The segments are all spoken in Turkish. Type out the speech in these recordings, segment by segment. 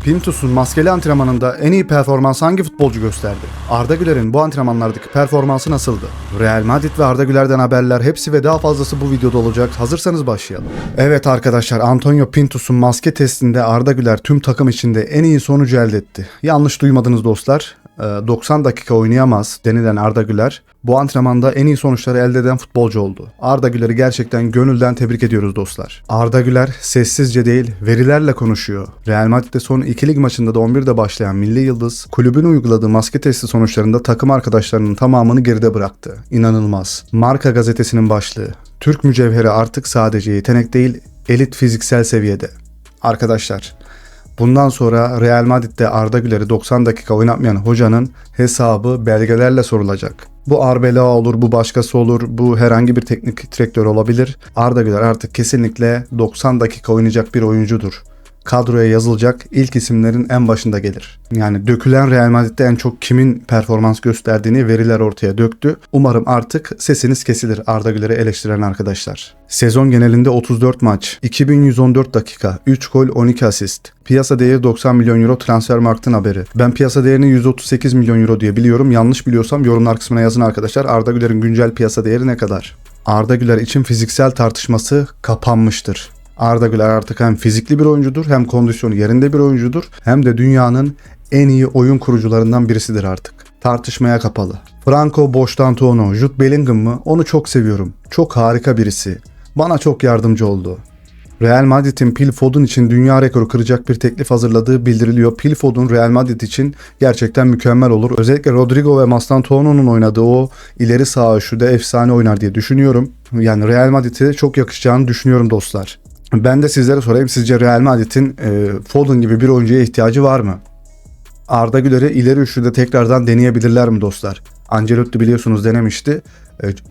Pintus'un maskeli antrenmanında en iyi performans hangi futbolcu gösterdi? Arda Güler'in bu antrenmanlardaki performansı nasıldı? Real Madrid ve Arda Güler'den haberler, hepsi ve daha fazlası bu videoda olacak. Hazırsanız başlayalım. Evet arkadaşlar, Antonio Pintus'un maske testinde Arda Güler tüm takım içinde en iyi sonucu elde etti. Yanlış duymadınız dostlar. 90 dakika oynayamaz denilen Arda Güler bu antrenmanda en iyi sonuçları elde eden futbolcu oldu. Arda Güler'i gerçekten gönülden tebrik ediyoruz dostlar. Arda Güler sessizce değil, verilerle konuşuyor. Real Madrid'de son 2 lig maçında da 11'de başlayan milli yıldız, kulübün uyguladığı maske testi sonuçlarında takım arkadaşlarının tamamını geride bıraktı. İnanılmaz. Marca gazetesinin başlığı: Türk mücevheri artık sadece yetenek değil, elit fiziksel seviyede. Arkadaşlar, bundan sonra Real Madrid'de Arda Güler'i 90 dakika oynatmayan hocanın hesabı belgelerle sorulacak. Bu Arbeloa olur, bu başkası olur, bu herhangi bir teknik direktör olabilir. Arda Güler artık kesinlikle 90 dakika oynayacak bir oyuncudur. Kadroya yazılacak ilk isimlerin en başında gelir. Yani dökülen Real Madrid'de en çok kimin performans gösterdiğini veriler ortaya döktü. Umarım artık sesiniz kesilir Arda Güler'i eleştiren arkadaşlar. Sezon genelinde 34 maç, 2114 dakika, 3 gol, 12 asist. Piyasa değeri 90 milyon euro, Transfermarkt'ın haberi. Ben piyasa değerini 138 milyon euro diye biliyorum. Yanlış biliyorsam yorumlar kısmına yazın arkadaşlar. Arda Güler'in güncel piyasa değeri ne kadar? Arda Güler için fiziksel tartışması kapanmıştır. Arda Güler artık hem fizikli bir oyuncudur, hem kondisyonu yerinde bir oyuncudur, hem de dünyanın en iyi oyun kurucularından birisidir artık. Tartışmaya kapalı. Franco Boştantuono, Jude Bellingham mı? Onu çok seviyorum. Çok harika birisi. Bana çok yardımcı oldu. Real Madrid'in Phil Foden için dünya rekoru kıracak bir teklif hazırladığı bildiriliyor. Phil Foden Real Madrid için gerçekten mükemmel olur. Özellikle Rodrigo ve Mastantuono'nun oynadığı o ileri sağ üçlüde efsane oynar diye düşünüyorum. Yani Real Madrid'e çok yakışacağını düşünüyorum dostlar. Ben de sizlere sorayım, sizce Real Madrid'in Foden gibi bir oyuncuya ihtiyacı var mı? Arda Güler'i ileri üçlüde tekrardan deneyebilirler mi dostlar? Ancelotti biliyorsunuz denemişti.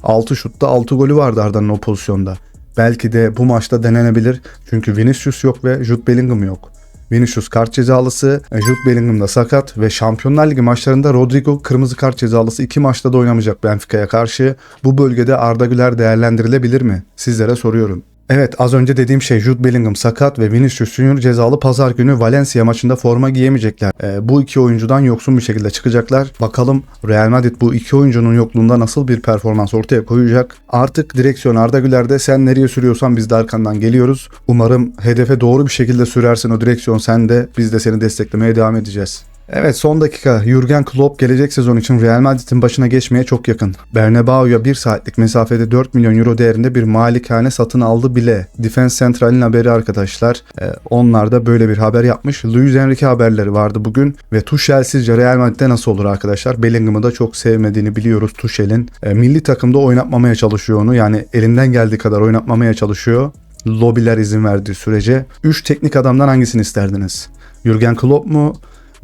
6 şutta 6 golü vardı Arda'nın o pozisyonda. Belki de bu maçta denenebilir. Çünkü Vinicius yok ve Jude Bellingham yok. Vinicius kart cezalısı, Jude Bellingham da sakat ve Şampiyonlar Ligi maçlarında Rodrigo kırmızı kart cezalısı, 2 maçta da oynamayacak Benfica'ya karşı. Bu bölgede Arda Güler değerlendirilebilir mi? Sizlere soruyorum. Evet, az önce dediğim şey, Jude Bellingham sakat ve Vinicius Junior cezalı, pazar günü Valencia maçında forma giyemeyecekler. Bu iki oyuncudan yoksun bir şekilde çıkacaklar. Bakalım Real Madrid bu iki oyuncunun yokluğunda nasıl bir performans ortaya koyacak? Artık direksiyon Arda Güler'de, sen nereye sürüyorsan biz de arkandan geliyoruz. Umarım hedefe doğru bir şekilde sürersin o direksiyon sende. Biz de seni desteklemeye devam edeceğiz. Evet, son dakika. Jürgen Klopp gelecek sezon için Real Madrid'in başına geçmeye çok yakın. Bernabeu'ya 1 saatlik mesafede 4 milyon euro değerinde bir malikane satın aldı bile. Defense Central'in haberi arkadaşlar. Onlar da böyle bir haber yapmış. Luis Enrique haberleri vardı bugün ve Tuchel sizce Real Madrid'de nasıl olur arkadaşlar? Bellingham'ı da çok sevmediğini biliyoruz Tuchel'in. Milli takımda oynatmamaya çalışıyor onu. Yani elinden geldiği kadar oynatmamaya çalışıyor. Lobiler izin verdiği sürece. 3 teknik adamdan hangisini isterdiniz? Jürgen Klopp mu?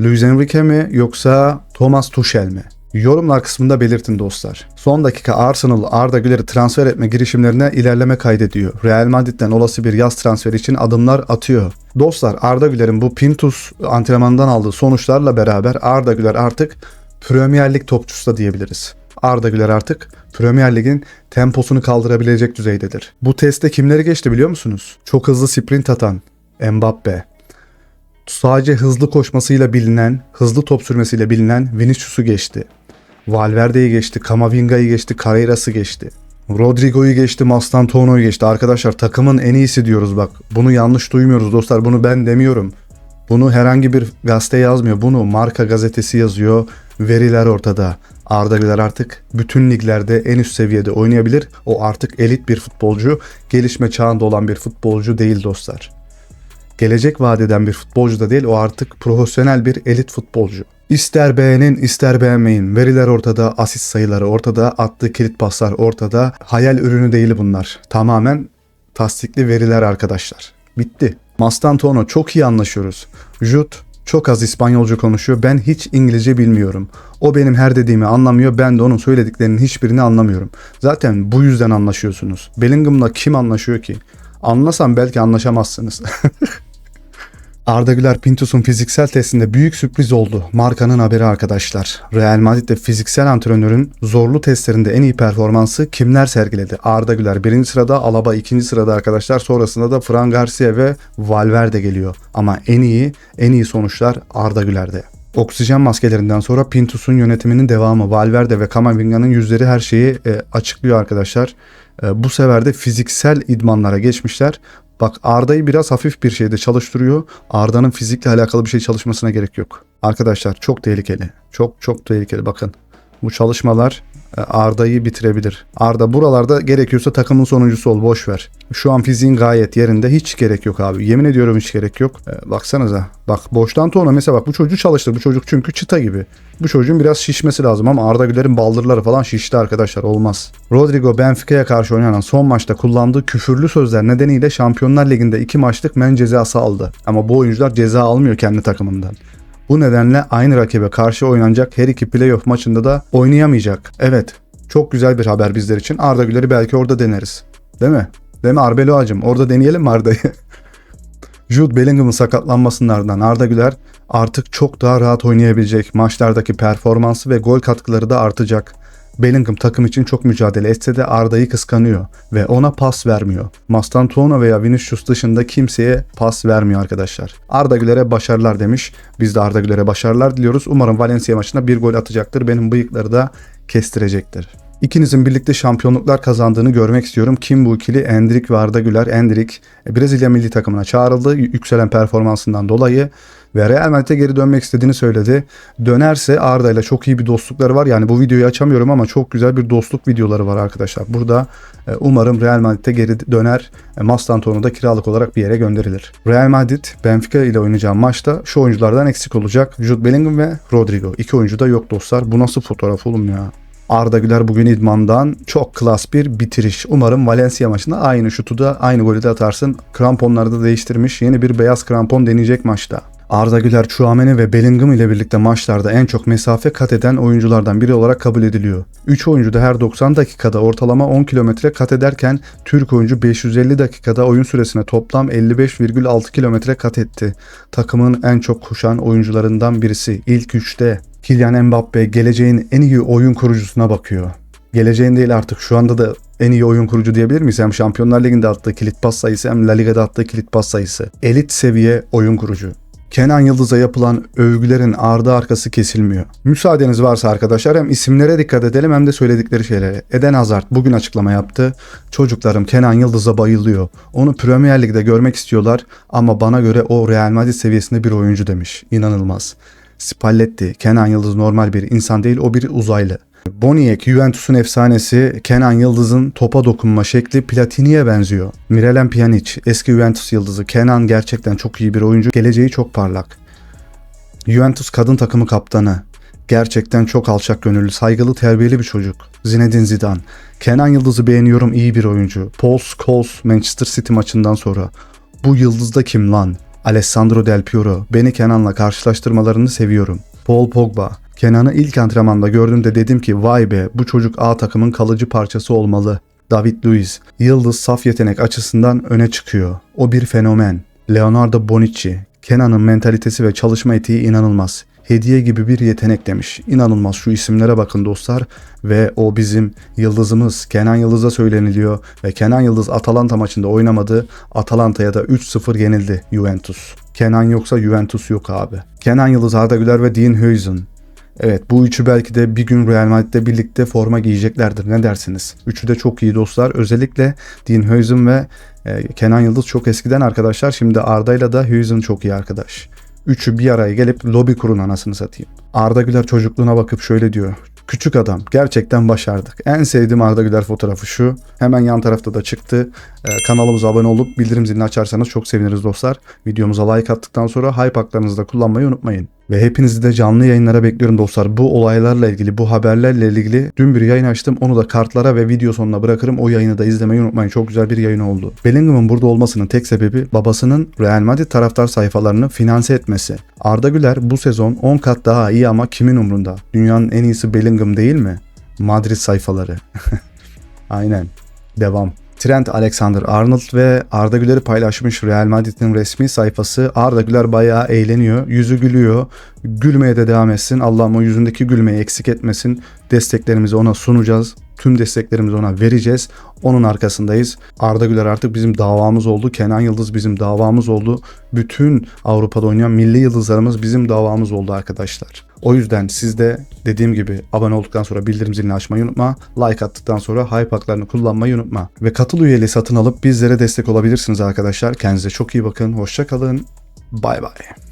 Luis Enrique mi, yoksa Thomas Tuchel mi? Yorumlar kısmında belirtin dostlar. Son dakika Arsenal Arda Güler'i transfer etme girişimlerine ilerleme kaydediyor. Real Madrid'den olası bir yaz transferi için adımlar atıyor. Dostlar, Arda Güler'in bu Pintus antrenmanından aldığı sonuçlarla beraber Arda Güler artık Premier Lig topçusu da diyebiliriz. Arda Güler artık Premier Lig'in temposunu kaldırabilecek düzeydedir. Bu testte kimleri geçti biliyor musunuz? Çok hızlı sprint atan Mbappe. Sadece hızlı koşmasıyla bilinen, hızlı top sürmesiyle bilinen Vinicius'u geçti. Valverde'yi geçti, Kamavinga'yı geçti, Carreras'ı geçti. Rodrigo'yu geçti, Mastantuono'yu geçti. Arkadaşlar, takımın en iyisi diyoruz bak. Bunu yanlış duymuyoruz dostlar. Bunu ben demiyorum. Bunu herhangi bir gazete yazmıyor. Bunu Marca gazetesi yazıyor. Veriler ortada. Arda Güler artık bütün liglerde en üst seviyede oynayabilir. O artık elit bir futbolcu. Gelişme çağında olan bir futbolcu değil dostlar. Gelecek vadeden bir futbolcu da değil, o artık profesyonel bir elit futbolcu. İster beğenin ister beğenmeyin, veriler ortada, asist sayıları ortada, attığı kilit paslar ortada. Hayal ürünü değil bunlar. Tamamen tasdikli veriler arkadaşlar. Bitti. Mastantuono çok iyi anlaşıyoruz. Jude çok az İspanyolca konuşuyor. Ben hiç İngilizce bilmiyorum. O benim her dediğimi anlamıyor. Ben de onun söylediklerinin hiçbirini anlamıyorum. Zaten bu yüzden anlaşıyorsunuz. Bellingham'la kim anlaşıyor ki? Anlasam belki anlaşamazsınız. Arda Güler Pintus'un fiziksel testinde büyük sürpriz oldu. Markanın haberi arkadaşlar. Real Madrid'de fiziksel antrenörün zorlu testlerinde en iyi performansı kimler sergiledi? Arda Güler 1. sırada, Alaba 2. sırada arkadaşlar. Sonrasında da Fran Garcia ve Valverde geliyor. Ama en iyi sonuçlar Arda Güler'de. Oksijen maskelerinden sonra Pintus'un yönetiminin devamı. Valverde ve Kamavinga'nın yüzleri her şeyi açıklıyor arkadaşlar. Bu sefer de fiziksel idmanlara geçmişler. Bak Arda'yı biraz hafif bir şeyde çalıştırıyor. Arda'nın fizikle alakalı bir şey çalışmasına gerek yok. Arkadaşlar çok tehlikeli. Çok tehlikeli bakın. Bu çalışmalar Arda'yı bitirebilir. Arda buralarda gerekiyorsa takımın sonuncusu ol, boş ver. Şu an fiziğin gayet yerinde, hiç gerek yok abi. Yemin ediyorum hiç gerek yok. Baksanıza. Bak boştan tona mesela bak bu çocuğu çalıştır. Bu çocuk çünkü çıta gibi. Bu çocuğun biraz şişmesi lazım ama Arda Güler'in baldırları falan şişti arkadaşlar, olmaz. Rodrigo Benfica'ya karşı oynanan son maçta kullandığı küfürlü sözler nedeniyle Şampiyonlar Ligi'nde 2 maçlık men cezası aldı. Ama bu oyuncular ceza almıyor kendi takımından. Bu nedenle aynı rakibe karşı oynanacak her iki playoff maçında da oynayamayacak. Evet, çok güzel bir haber bizler için. Arda Güler'i belki orada deneriz. Değil mi? Değil mi Arbeloa'cığım? Orada deneyelim mi Arda'yı? Jude Bellingham'ın sakatlanmasının ardından Arda Güler artık çok daha rahat oynayabilecek. Maçlardaki performansı ve gol katkıları da artacak. Bellingham takım için çok mücadele etse de Arda'yı kıskanıyor ve ona pas vermiyor. Mastantuono veya Vinicius dışında kimseye pas vermiyor arkadaşlar. Arda Güler'e başarılar demiş. Biz de Arda Güler'e başarılar diliyoruz. Umarım Valencia maçında bir gol atacaktır. Benim bıyıkları da kestirecektir. İkinizin birlikte şampiyonluklar kazandığını görmek istiyorum. Kim bu ikili? Endrick ve Arda Güler. Endrick Brezilya milli takımına çağrıldı. Yükselen performansından dolayı ve Real Madrid'e geri dönmek istediğini söyledi. Dönerse Arda ile çok iyi bir dostlukları var. Yani bu videoyu açamıyorum ama çok güzel bir dostluk videoları var arkadaşlar. Burada umarım Real Madrid'e geri döner. Mastantuono da kiralık olarak bir yere gönderilir. Real Madrid Benfica ile oynayacağı maçta şu oyunculardan eksik olacak. Jude Bellingham ve Rodrigo. İki oyuncu da yok dostlar. Bu nasıl fotoğraf oğlum ya? Arda Güler bugün idmandan çok klas bir bitiriş. Umarım Valencia maçında aynı şutu da aynı golü de atarsın. Kramponları da değiştirmiş. Yeni bir beyaz krampon deneyecek maçta. Arda Güler, Tchouaméni ve Bellingham ile birlikte maçlarda en çok mesafe kat eden oyunculardan biri olarak kabul ediliyor. 3 oyuncu da her 90 dakikada ortalama 10 kilometre kat ederken Türk oyuncu 550 dakikada oyun süresine toplam 55,6 kilometre kat etti. Takımın en çok koşan oyuncularından birisi. İlk 3'te Kylian Mbappe geleceğin en iyi oyun kurucusuna bakıyor. Geleceğin değil artık şu anda da en iyi oyun kurucu diyebilir miyiz? Hem Şampiyonlar Ligi'nde attığı kilit pas sayısı hem La Liga'da attığı kilit pas sayısı. Elit seviye oyun kurucu. Kenan Yıldız'a yapılan övgülerin ardı arkası kesilmiyor. Müsaadeniz varsa arkadaşlar hem isimlere dikkat edelim hem de söyledikleri şeylere. Eden Hazard bugün açıklama yaptı. Çocuklarım Kenan Yıldız'a bayılıyor. Onu Premier Lig'de görmek istiyorlar ama bana göre o Real Madrid seviyesinde bir oyuncu demiş. İnanılmaz. Spalletti, Kenan Yıldız normal bir insan değil, o bir uzaylı. Boniek, Juventus'un efsanesi. Kenan Yıldız'ın topa dokunma şekli Platini'ye benziyor. Miralem Pjanic, eski Juventus yıldızı. Kenan gerçekten çok iyi bir oyuncu. Geleceği çok parlak. Juventus kadın takımı kaptanı. Gerçekten çok alçak gönüllü, saygılı, terbiyeli bir çocuk. Zinedine Zidane. Kenan Yıldız'ı beğeniyorum, iyi bir oyuncu. Paul Scholes, Manchester City maçından sonra. Bu yıldız da kim lan? Alessandro Del Piero. Beni Kenan'la karşılaştırmalarını seviyorum. Paul Pogba. Kenan'ı ilk antrenmanda gördüğümde dedim ki vay be, bu çocuk A takımın kalıcı parçası olmalı. David Luiz. Yıldız saf yetenek açısından öne çıkıyor. O bir fenomen. Leonardo Bonucci. Kenan'ın mentalitesi ve çalışma etiği inanılmaz. Hediye gibi bir yetenek demiş. İnanılmaz, şu isimlere bakın dostlar. Ve o bizim yıldızımız. Kenan Yıldız'a söyleniliyor. Ve Kenan Yıldız Atalanta maçında oynamadı. Atalanta'ya da 3-0 yenildi Juventus. Kenan yoksa Juventus yok abi. Kenan Yıldız, Arda Güler ve Dean Huijsen. Evet, bu üçü belki de bir gün Real Madrid'de birlikte forma giyeceklerdir. Ne dersiniz? Üçü de çok iyi dostlar. Özellikle Dean Huijsen ve Kenan Yıldız çok eskiden arkadaşlar. Şimdi Arda'yla da Huijsen çok iyi arkadaş. Üçü bir araya gelip lobi kurun anasını satayım. Arda Güler çocukluğuna bakıp şöyle diyor. Küçük adam, gerçekten başardık. En sevdiğim Arda Güler fotoğrafı şu. Hemen yan tarafta da çıktı. Kanalımıza abone olup bildirim zilini açarsanız çok seviniriz dostlar. Videomuza like attıktan sonra hype haklarınızı da kullanmayı unutmayın. Ve hepinizi de canlı yayınlara bekliyorum dostlar. Bu olaylarla ilgili, bu haberlerle ilgili dün bir yayın açtım. Onu da kartlara ve video sonuna bırakırım. O yayını da izlemeyi unutmayın. Çok güzel bir yayın oldu. Bellingham'ın burada olmasının tek sebebi babasının Real Madrid taraftar sayfalarını finanse etmesi. Arda Güler bu sezon 10 kat daha iyi ama kimin umrunda? Dünyanın en iyisi Bellingham değil mi? Madrid sayfaları. Aynen. Devam. Trent Alexander-Arnold ve Arda Güler'i paylaşmış Real Madrid'in resmi sayfası. Arda Güler bayağı eğleniyor. Yüzü gülüyor. Gülmeye de devam etsin. Allah'ım o yüzündeki gülmeyi eksik etmesin. Desteklerimizi ona sunacağız. Tüm desteklerimizi ona vereceğiz. Onun arkasındayız. Arda Güler artık bizim davamız oldu. Kenan Yıldız bizim davamız oldu. Bütün Avrupa'da oynayan milli yıldızlarımız bizim davamız oldu arkadaşlar. O yüzden siz de dediğim gibi abone olduktan sonra bildirim zilini açmayı unutma. Like attıktan sonra hype haklarını kullanmayı unutma. Ve katıl üyeliği satın alıp bizlere destek olabilirsiniz arkadaşlar. Kendinize çok iyi bakın. Hoşça kalın. Bay bay.